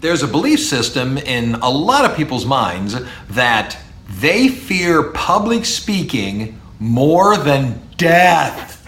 There's a belief system in a lot of people's minds that they fear public speaking more than death.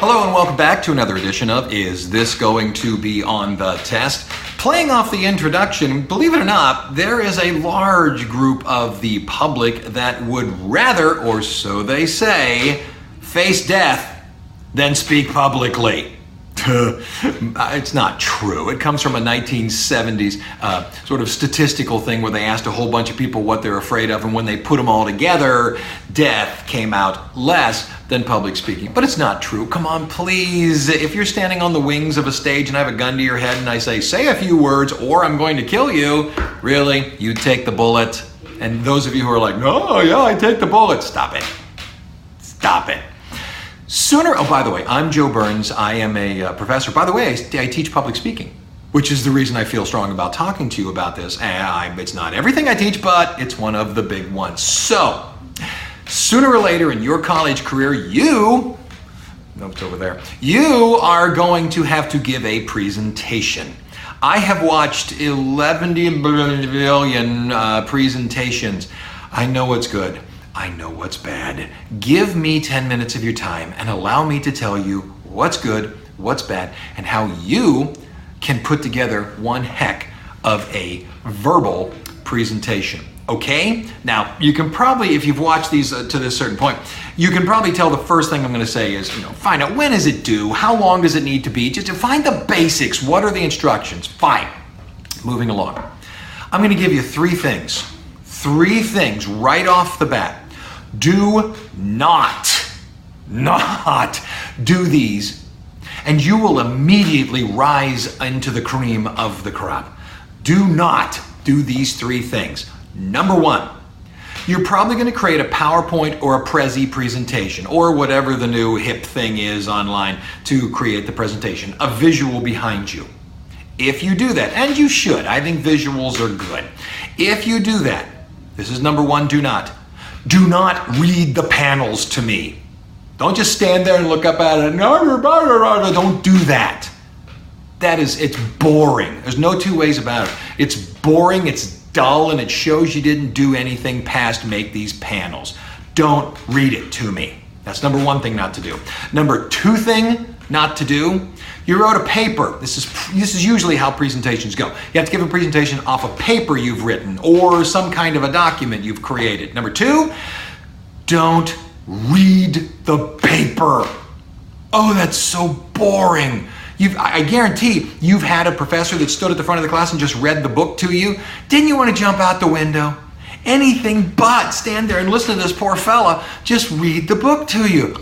Hello and welcome back to another edition of Is This Going to Be on the Test? Playing off the introduction, believe it or not, there is a large group of the public that would rather, or so they say, face death than speak publicly. It's not true. It comes from a 1970s sort of statistical thing where they asked a whole bunch of people what they're afraid of, and when they put them all together, death came out less than public speaking. But it's not true. Come on, please. If you're standing on the wings of a stage and I have a gun to your head and I say a few words or I'm going to kill you, really, you take the bullet. And those of you who are like, no, yeah, I take the bullet. Stop it. Stop it. Oh, by the way, I'm Joe Burns. I am a professor. By the way, I teach public speaking, which is the reason I feel strong about talking to you about this. It's not everything I teach, but it's one of the big ones. So, sooner or later in your college career, you are going to have to give a presentation. I have watched 11 billion presentations. I know what's good. I know what's bad. Give me 10 minutes of your time and allow me to tell you what's good, what's bad, and how you can put together one heck of a verbal presentation. Okay? Now, you can probably, if you've watched these to this certain point, you can probably tell the first thing I'm going to say is, find out when is it due, how long does it need to be, just to find the basics. What are the instructions? Fine. Moving along. I'm going to give you three things right off the bat. Do not do these, and you will immediately rise into the cream of the crop. Do not do these three things. Number one, you're probably going to create a PowerPoint or a Prezi presentation, or whatever the new hip thing is online to create the presentation, a visual behind you. If you do that, and you should, I think visuals are good. If you do that, this is number one, do not read the panels to me. Don't just stand there and look up at it. Don't do that. It's boring. There's no two ways about it. It's boring, it's dull, and it shows you didn't do anything past make these panels. Don't read it to me. That's number one thing not to do. Number two thing not to do, you wrote a paper. This is usually how presentations go. You have to give a presentation off a paper you've written or some kind of a document you've created. Number two, don't read the paper. Oh, that's so boring. I guarantee you've had a professor that stood at the front of the class and just read the book to you. Didn't you want to jump out the window? Anything but stand there and listen to this poor fella just read the book to you.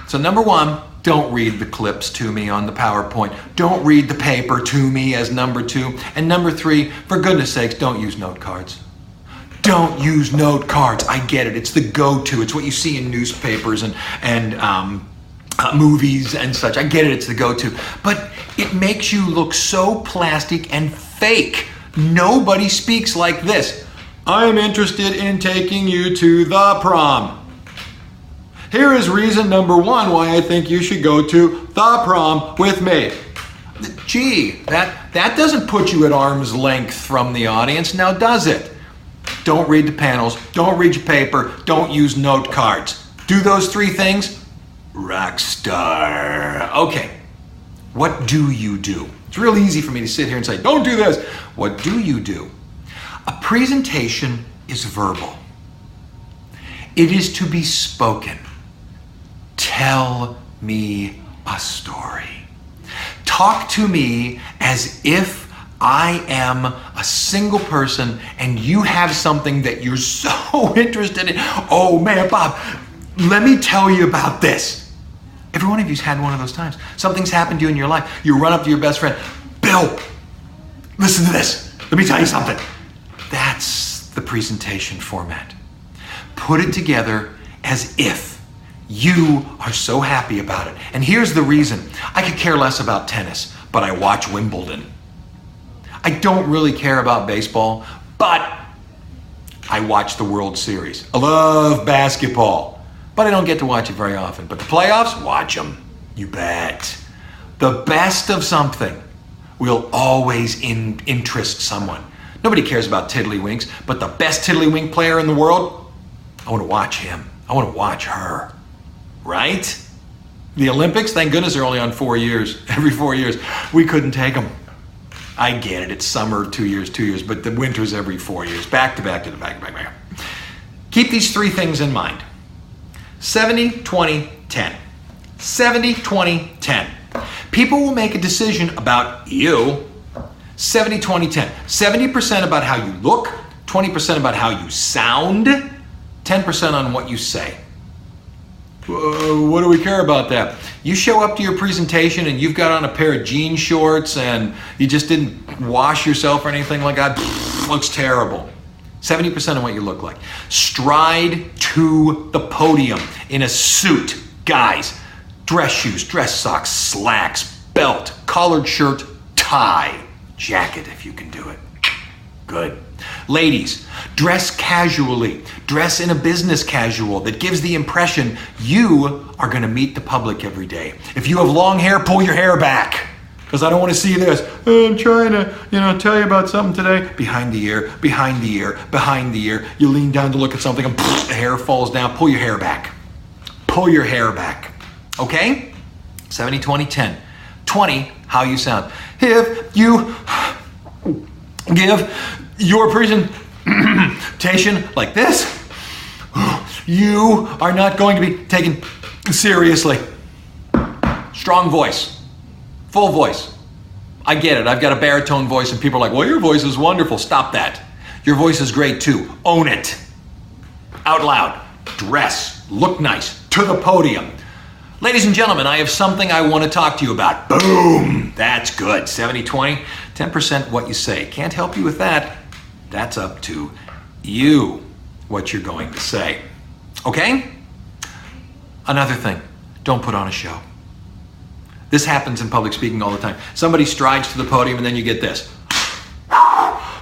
So number one, don't read the clips to me on the PowerPoint. Don't read the paper to me as number two. And number three, for goodness sakes, don't use note cards. Don't use note cards. I get it. It's the go-to. It's what you see in newspapers and movies and such. I get it. It's the go-to. But it makes you look so plastic and fake. Nobody speaks like this. I'm interested in taking you to the prom. Here is reason number one why I think you should go to the prom with me. Gee, that doesn't put you at arm's length from the audience, now does it? Don't read the panels, don't read your paper, don't use note cards. Do those three things? Rock star. Okay, what do you do? It's real easy for me to sit here and say, don't do this. What do you do? A presentation is verbal. It is to be spoken. Tell me a story. Talk to me as if I am a single person and you have something that you're so interested in. Oh man, Bob, let me tell you about this. Every one of you's had one of those times. Something's happened to you in your life. You run up to your best friend. Bill, listen to this. Let me tell you something. That's the presentation format. Put it together as if You are so happy about it. And here's the reason. I could care less about tennis, but I watch Wimbledon. I don't really care about baseball, but I watch the World Series. I love basketball, but I don't get to watch it very often. But the playoffs, watch them. You bet. The best of something will always interest someone. Nobody cares about tiddlywinks, but the best tiddlywink player in the world, I want to watch him. I want to watch her. Right? The Olympics, thank goodness, are only on 4 years. Every 4 years. We couldn't take them. I get it. It's summer, 2 years, but the winter's every 4 years. Back to back. Keep these three things in mind. 70, 20, 10. 70, 20, 10. People will make a decision about you. 70, 20, 10. 70% about how you look, 20% about how you sound, 10% on what you say. What do we care about that? You show up to your presentation and you've got on a pair of jean shorts and you just didn't wash yourself or anything like that. Looks terrible. 70% of what you look like. Stride to the podium in a suit. Guys, dress shoes, dress socks, slacks, belt, collared shirt, tie, jacket if you can do it. Good. Ladies, dress casually. Dress in a business casual that gives the impression you are going to meet the public every day. If you have long hair, pull your hair back. Because I don't want to see this. I'm trying to, tell you about something today. Behind the ear, behind the ear, behind the ear. You lean down to look at something and the hair falls down. Pull your hair back. Pull your hair back. Okay? 70, 20, 10. 20, how you sound. If you give your presentation like this, you are not going to be taken seriously. Strong voice. Full voice. I get it. I've got a baritone voice and people are like, well, your voice is wonderful. Stop that. Your voice is great too. Own it. Out loud. Dress. Look nice. To the podium. Ladies and gentlemen, I have something I want to talk to you about. Boom. That's good. 70, 20, 10% what you say. Can't help you with that. That's up to you, what you're going to say. Okay? Another thing, don't put on a show. This happens in public speaking all the time. Somebody strides to the podium and then you get this.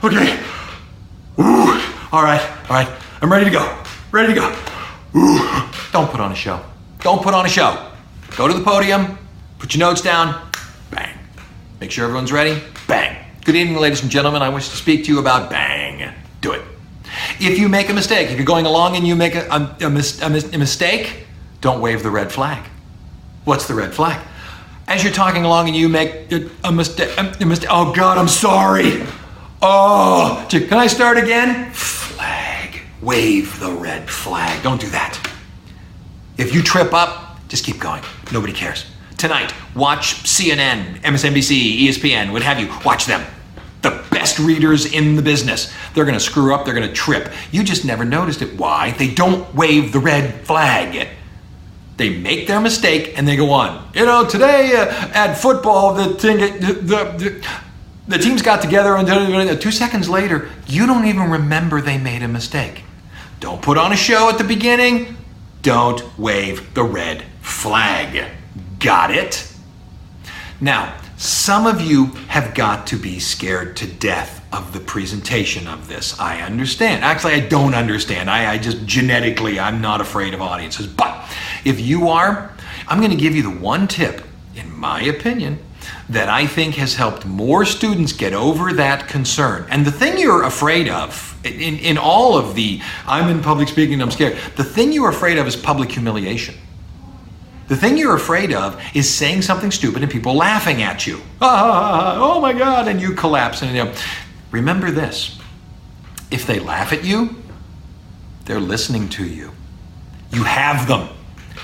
Okay. Ooh. All right. I'm ready to go. Ooh. Don't put on a show. Don't put on a show. Go to the podium, put your notes down, bang. Make sure everyone's ready, bang. Good evening, ladies and gentlemen. I wish to speak to you about bang. Do it. If you make a mistake, if you're going along and you make a mistake, don't wave the red flag. What's the red flag? As you're talking along and you make a mistake, oh God, I'm sorry. Oh, can I start again? Flag. Wave the red flag. Don't do that. If you trip up, just keep going. Nobody cares. Tonight, watch CNN, MSNBC, ESPN, what have you. Watch them. The best readers in the business. They're going to screw up. They're going to trip. You just never noticed it. Why? They don't wave the red flag. They make their mistake and they go on. Today at football, the teams got together and 2 seconds later, you don't even remember they made a mistake. Don't put on a show at the beginning. Don't wave the red flag. Got it? Now, some of you have got to be scared to death of the presentation of this. I understand. Actually, I don't understand. I just genetically, I'm not afraid of audiences. But if you are, I'm going to give you the one tip, in my opinion, that I think has helped more students get over that concern. And the thing you're afraid of, in all of the, I'm in public speaking, I'm scared. The thing you're afraid of is public humiliation. The thing you're afraid of is saying something stupid and people laughing at you. Oh my God, and you collapse. And remember this, if they laugh at you, they're listening to you. You have them.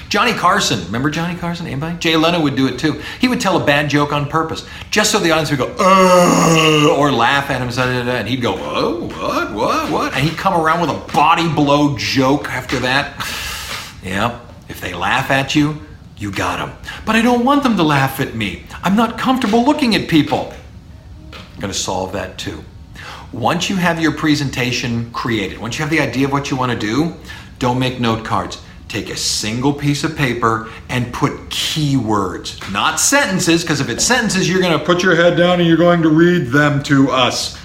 Johnny Carson, remember Johnny Carson? Anybody? Jay Leno would do it too. He would tell a bad joke on purpose, just so the audience would go, or laugh at him, and he'd go, oh, what? And he'd come around with a body blow joke after that. Yep, if they laugh at you, you got them. But I don't want them to laugh at me. I'm not comfortable looking at people. I'm going to solve that too. Once you have your presentation created, once you have the idea of what you want to do, don't make note cards. take a single piece of paper and put keywords, not sentences, because if it's sentences, you're going to put your head down and you're going to read them to us.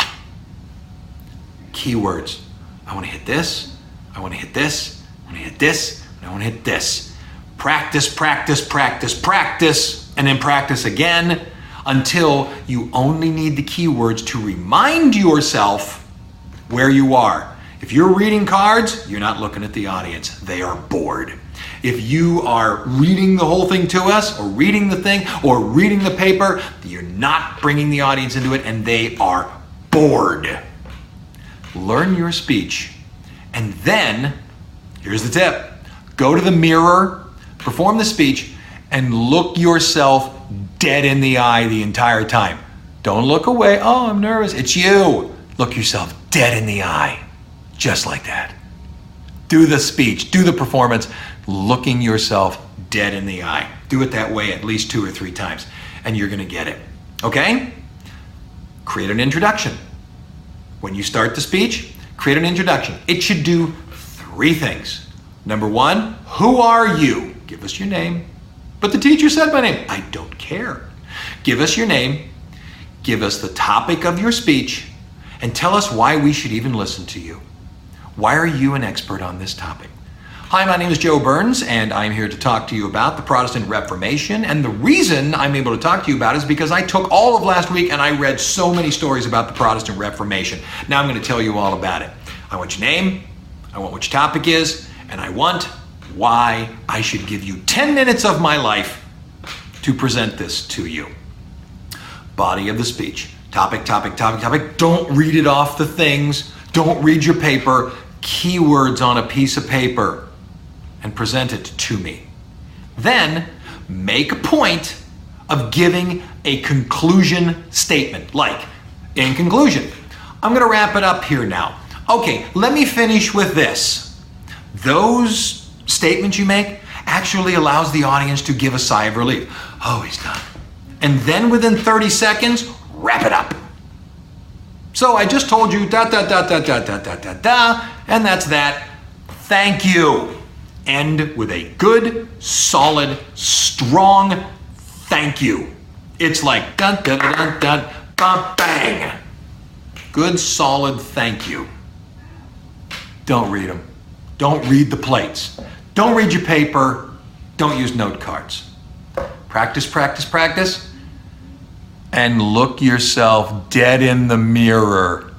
Keywords. I want to hit this. I want to hit this. I want to hit this. And I want to hit this. Practice, practice, practice, practice, and then practice again until you only need the keywords to remind yourself where you are. If you're reading cards, you're not looking at the audience. They are bored. If you are reading the whole thing to us, or reading the thing, or reading the paper, you're not bringing the audience into it, and they are bored. Learn your speech. And then, here's the tip. Go to the mirror, perform the speech, and look yourself dead in the eye the entire time. Don't look away. Oh, I'm nervous. It's you. Look yourself dead in the eye. Just like that. Do the speech, do the performance, looking yourself dead in the eye. Do it that way at least 2 or 3 times, and you're gonna get it. Okay? Create an introduction. When you start the speech, create an introduction. It should do 3 things. Number 1, who are you? Give us your name. But the teacher said my name. I don't care. Give us your name, give us the topic of your speech, and tell us why we should even listen to you. Why are you an expert on this topic? Hi, my name is Joe Burns, and I'm here to talk to you about the Protestant Reformation. And the reason I'm able to talk to you about it is because I took all of last week and I read so many stories about the Protestant Reformation. Now I'm going to tell you all about it. I want your name, I want what your topic is, and I want why I should give you 10 minutes of my life to present this to you. Body of the speech. Topic, topic, topic, topic. Don't read it off the things. Don't read your paper. Keywords on a piece of paper and present it to me. Then make a point of giving a conclusion statement. Like, in conclusion, I'm going to wrap it up here now. Okay, let me finish with this. Those statements you make actually allows the audience to give a sigh of relief. Oh, he's done. And then within 30 seconds, wrap it up. So I just told you da da da da da da da da da, and that's that. Thank you. End with a good, solid, strong thank you. It's like dun dun dun dun dun bang. Good, solid thank you. Don't read them. Don't read the plates. Don't read your paper. Don't use note cards. Practice, practice, practice. And look yourself dead in the mirror.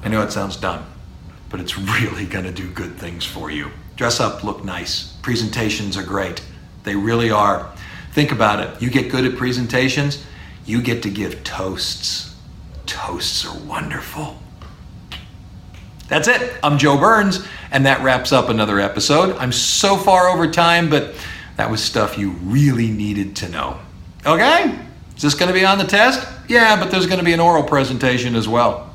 I know it sounds dumb, but it's really gonna do good things for you. Dress up, look nice. Presentations are great. They really are. Think about it. You get good at presentations, you get to give toasts. Toasts are wonderful. That's it. I'm Joe Burns, and that wraps up another episode. I'm so far over time, but that was stuff you really needed to know. Okay? Is this going to be on the test? Yeah, but there's going to be an oral presentation as well.